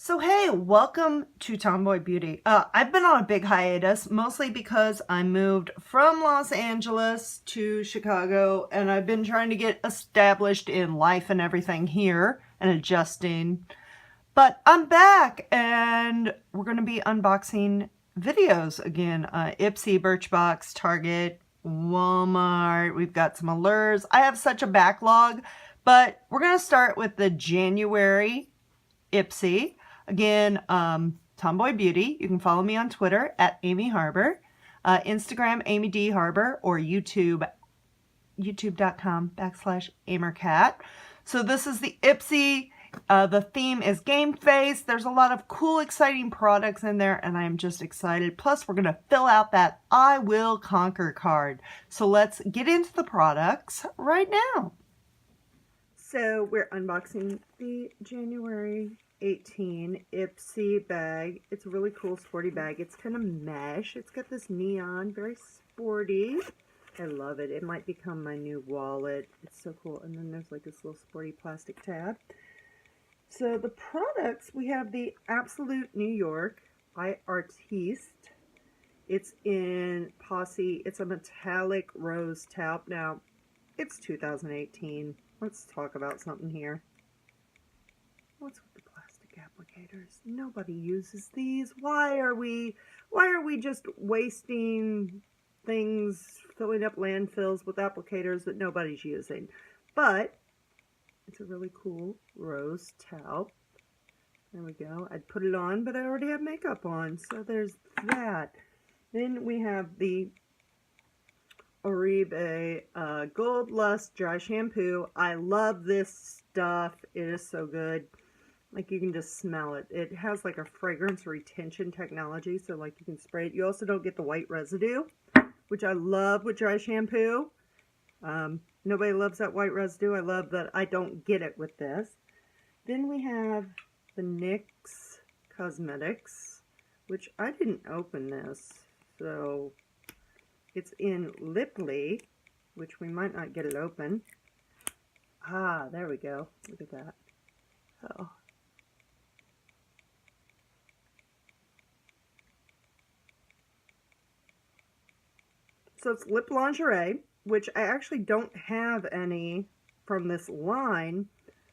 So hey, welcome to Tomboy Beauty. I've been on a big hiatus, mostly because I moved from Los Angeles to Chicago, and I've been trying to get established in life and everything here and adjusting. But I'm back, and we're going to be unboxing videos again. Ipsy, Birchbox, Target, Walmart. We've got some allures. I have such a backlog, but we're going to start with the January Ipsy. Again, Tomboy Beauty. You can follow me on Twitter at Amy Harber, Instagram Amy D Harber, or youtube.com/Amercat. So this is the Ipsy. The theme is game face. There's a lot of cool, exciting products in there, and I'm just excited. Plus, we're going to fill out that I Will Conquer card. So let's get into the products right now. So we're unboxing the January 18 Ipsy bag. It's a really cool sporty bag. It's kind of mesh. It's got this neon, very sporty. I love it. It might become my new wallet. It's so cool. And then there's like this little sporty plastic tab. So the products, we have the Absolute New York by Artiste. It's in Posse. It's a metallic rose taupe. Now, it's 2018. Let's talk about something here. What's with the plastic applicators? Nobody uses these. Why are we just wasting things, filling up landfills with applicators that nobody's using? But it's a really cool rose taupe. There we go. I'd put it on, but I already have makeup on, so there's that. Then we have the Oribe Gold Lust Dry Shampoo. I love this stuff. It is so good. Like, you can just smell it. It has like a fragrance retention technology, so like you can spray it. You also don't get the white residue, which I love with dry shampoo. Nobody loves that white residue. I love that I don't get it with this. Then we have the NYX Cosmetics, which I didn't open this, so it's in Liply, which we might not get it open. Ah, there we go. Look at that. Oh. So it's lip lingerie, which I actually don't have any from this line.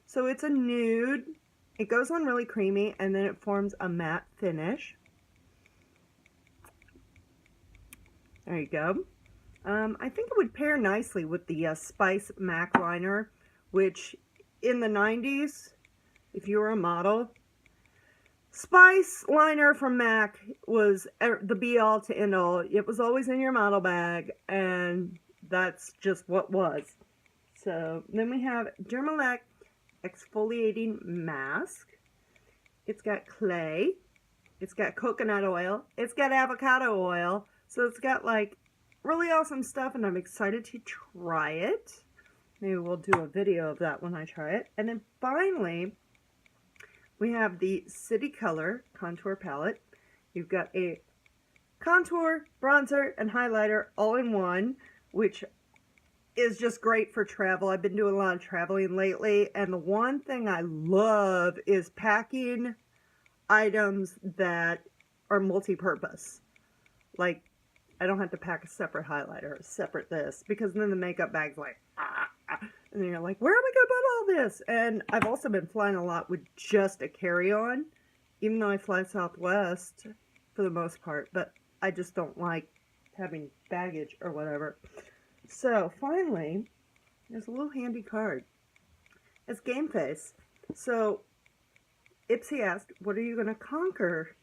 So it's a nude. It goes on really creamy, and then it forms a matte finish. There you go. I think it would pair nicely with the Spice MAC liner, which in the 90s, if you were a model, Spice liner from MAC was the be-all to end-all. It was always in your model bag, and that's just what was. So then we have Dermelect Exfoliating Mask. It's got clay. It's got coconut oil. It's got avocado oil. So it's got like really awesome stuff, and I'm excited to try it. Maybe we'll do a video of that when I try it. And then finally, we have the City Color Contour Palette. You've got a contour, bronzer, and highlighter all in one, which is just great for travel. I've been doing a lot of traveling lately, and the one thing I love is packing items that are multi-purpose. Like, I don't have to pack a separate highlighter, a separate this, because then the makeup bag's like, and then you're like, where am I going to put all this? And I've also been flying a lot with just a carry-on, even though I fly Southwest for the most part, but I just don't like having baggage or whatever. So finally, there's a little handy card. It's Game Face. So Ipsy asked, what are you going to conquer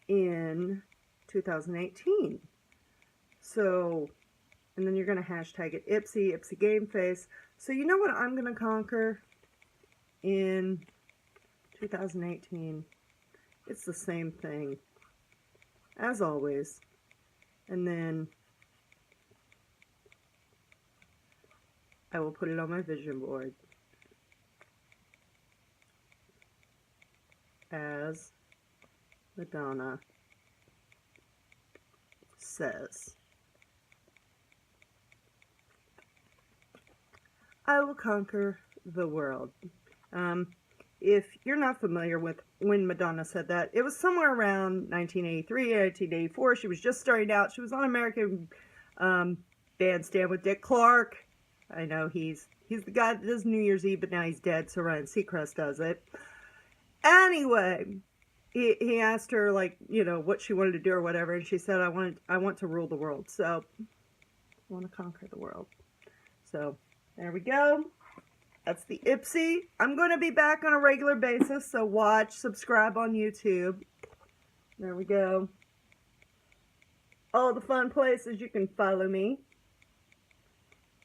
in 2018? So, and then you're going to hashtag it Ipsy, Ipsy Game Face. So you know what I'm going to conquer in 2018? It's the same thing, as always. And then I will put it on my vision board as Madonna says. I will conquer the world. if you're not familiar with when Madonna said that, it was somewhere around 1983, 1984. She was just starting out. She was on American Bandstand with Dick Clark. I know he's the guy that does New Year's Eve, but now he's dead, so Ryan Seacrest does it. Anyway, he asked her, like, you know, what she wanted to do or whatever, and she said, I want to rule the world. So, I want to conquer the world. So, there we go. That's the Ipsy. I'm going to be back on a regular basis, so watch, subscribe on YouTube. There we go. All the fun places you can follow me.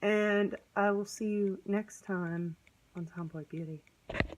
And I will see you next time on Tomboy Beauty.